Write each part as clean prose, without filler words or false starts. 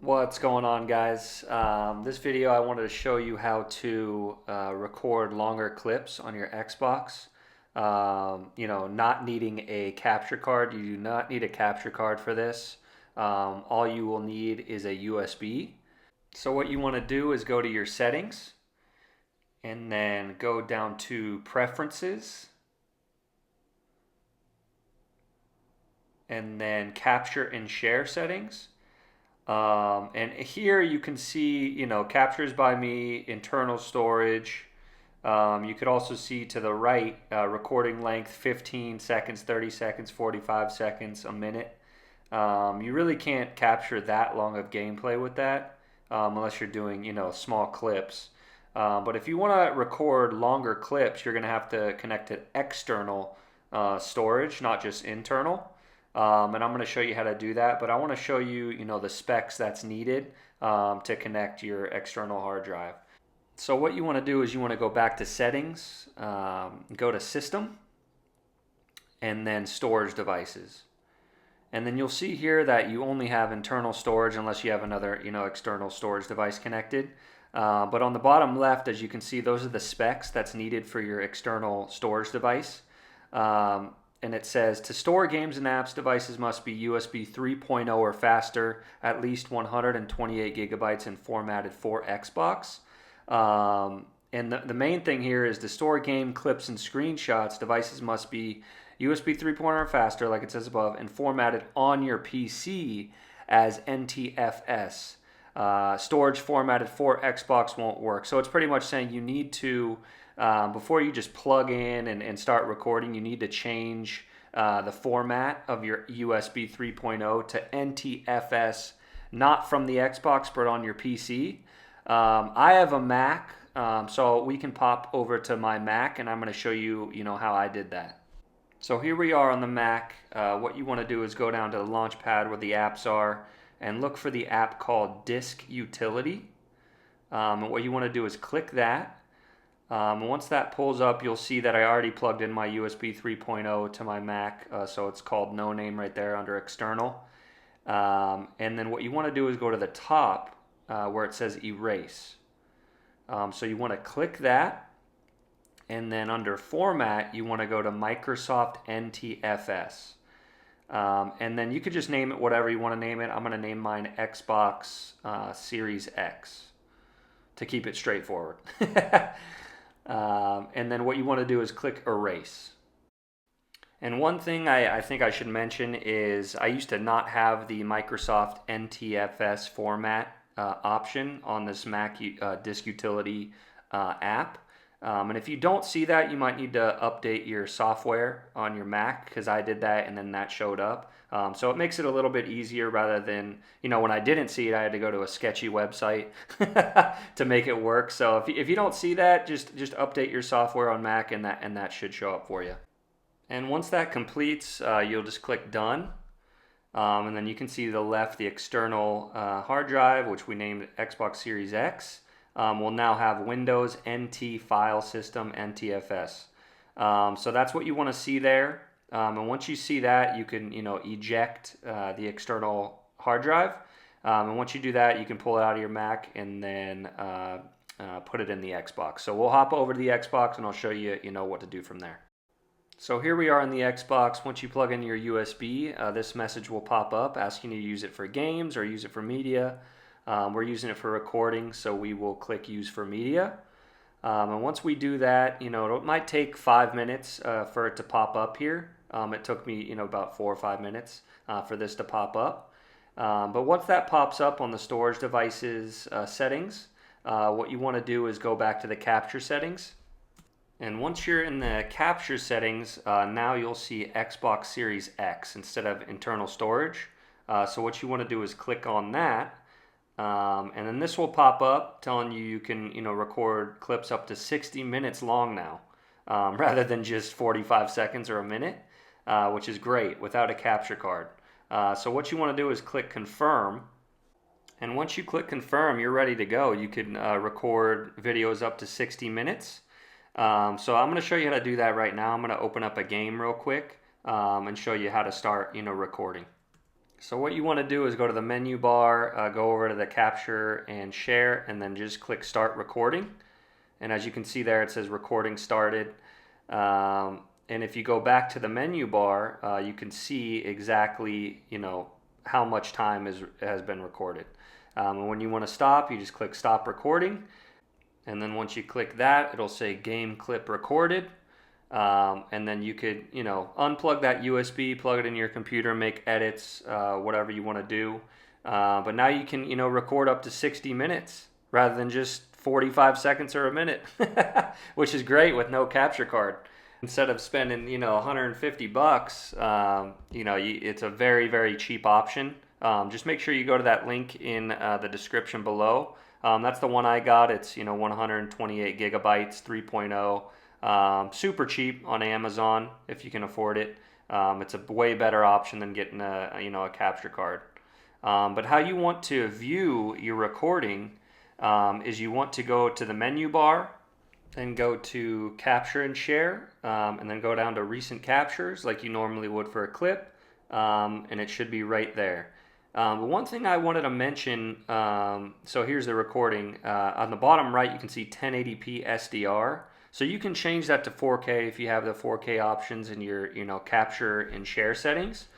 What's going on, guys? This video I wanted to show you how to record longer clips on your Xbox. Not needing a capture card. You do not need a capture card for this. All you will need is a USB. So what you want to do is go to your settings and then go down to preferences and then capture and share settings. And here you can see, captures by me, internal storage. You could also see to the right, recording length, 15 seconds, 30 seconds, 45 seconds, a minute. You really can't capture that long of gameplay with that, unless you're doing, small clips. But if you want to record longer clips, you're going to have to connect to external storage, not just internal. And I'm going to show you how to do that, but I want to show you, the specs that's needed to connect your external hard drive. So what you want to do is you want to go back to settings, go to system, and then storage devices. And then you'll see here that you only have internal storage unless you have another, external storage device connected. But on the bottom left, as you can see, those are the specs that's needed for your external storage device. And it says to store games and apps, devices must be USB 3.0 or faster, at least 128 gigabytes and formatted for Xbox. And the main thing here is to store game clips and screenshots, devices must be USB 3.0 or faster, like it says above, and formatted on your PC as NTFS. Storage formatted for Xbox won't work. So it's pretty much saying you need to, before you just plug in and start recording, you need to change the format of your USB 3.0 to NTFS, not from the Xbox, but on your PC. I have a Mac, so we can pop over to my Mac, and I'm going to show you, how I did that. So here we are on the Mac. What you want to do is go down to the launch pad where the apps are and look for the app called Disk Utility. And what you want to do is click that. Once that pulls up, you'll see that I already plugged in my USB 3.0 to my Mac, so it's called No Name right there under External. And then what you want to do is go to the top where it says Erase. So you want to click that. And then under Format, you want to go to Microsoft NTFS. And then you could just name it whatever you want to name it. I'm going to name mine Xbox Series X to keep it straightforward. And then what you want to do is click Erase. And one thing I think I should mention is I used to not have the Microsoft NTFS format option on this Mac Disk Utility app. And if you don't see that, you might need to update your software on your Mac, because I did that and then that showed up. So it makes it a little bit easier rather than, when I didn't see it, I had to go to a sketchy website to make it work. So if you don't see that, just update your software on Mac and that should show up for you. And once that completes, you'll just click Done. And then you can see to the left the external hard drive, which we named Xbox Series X. Will now have Windows NT file system NTFS. So that's what you want to see there. And once you see that, you can eject the external hard drive. And once you do that, you can pull it out of your Mac and then put it in the Xbox. So we'll hop over to the Xbox and I'll show you what to do from there. So here we are in the Xbox. Once you plug in your USB, this message will pop up asking you to use it for games or use it for media. We're using it for recording, so we will click Use for Media. And once we do that, it might take 5 minutes for it to pop up here. It took me, about 4 or 5 minutes for this to pop up. But once that pops up on the storage devices settings, what you want to do is go back to the capture settings. And once you're in the capture settings, now you'll see Xbox Series X instead of internal storage. So what you want to do is click on that. And then this will pop up telling you can, record clips up to 60 minutes long now, rather than just 45 seconds or a minute, which is great without a capture card. So what you want to do is click Confirm. And once you click Confirm, you're ready to go. You can record videos up to 60 minutes. So I'm going to show you how to do that right now. I'm going to open up a game real quick and show you how to start, recording. So what you want to do is go to the menu bar, go over to the capture and share, and then just click start recording. And as you can see there, it says recording started. And if you go back to the menu bar, you can see exactly, how much time has been recorded. And when you want to stop, you just click stop recording. And then once you click that, it'll say game clip recorded. And then you could, unplug that USB, plug it in your computer, make edits, whatever you want to do. But now you can, record up to 60 minutes rather than just 45 seconds or a minute, which is great with no capture card. Instead of spending, 150 bucks, it's a very, very cheap option. Just make sure you go to that link in the description below. That's the one I got. It's 128 gigabytes, 3.0. Super cheap on Amazon if you can afford it. It's a way better option than getting a capture card. But how you want to view your recording is you want to go to the menu bar and go to capture and share, and then go down to recent captures like you normally would for a clip, and it should be right there. But one thing I wanted to mention, so here's the recording. On the bottom right, you can see 1080p SDR. So you can change that to 4K if you have the 4K options in your capture and share settings.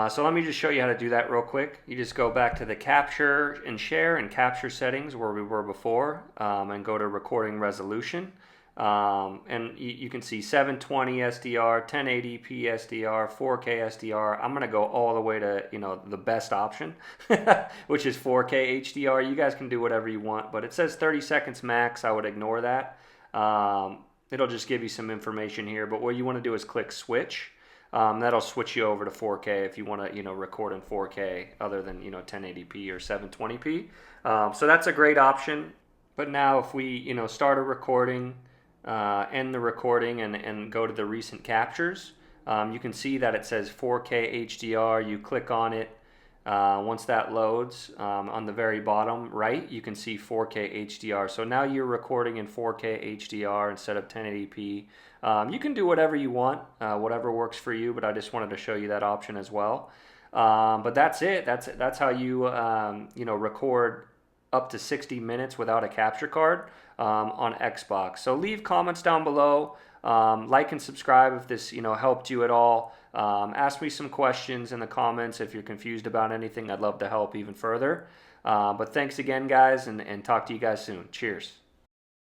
So let me just show you how to do that real quick. You just go back to the capture and share and capture settings where we were before, and go to recording resolution. And you can see 720 SDR, 1080p SDR, 4K SDR. I'm going to go all the way to, the best option, which is 4K HDR. You guys can do whatever you want, but it says 30 seconds max. I would ignore that. It'll just give you some information here, but what you want to do is click switch. That'll switch you over to 4K if you want to, record in 4K other than, 1080p or 720p. So that's a great option. But now if we, start a recording, end the recording and go to the recent captures, you can see that it says 4K HDR. You click on it. Once that loads, on the very bottom right, you can see 4K HDR. So now you're recording in 4K HDR instead of 1080p. You can do whatever you want, whatever works for you, but I just wanted to show you that option as well. But that's it. That's how you record up to 60 minutes without a capture card on Xbox. So leave comments down below. Like and subscribe if this helped you at all. Ask me some questions in the comments if you're confused about anything. I'd love to help even further. But thanks again, guys, and talk to you guys soon. Cheers.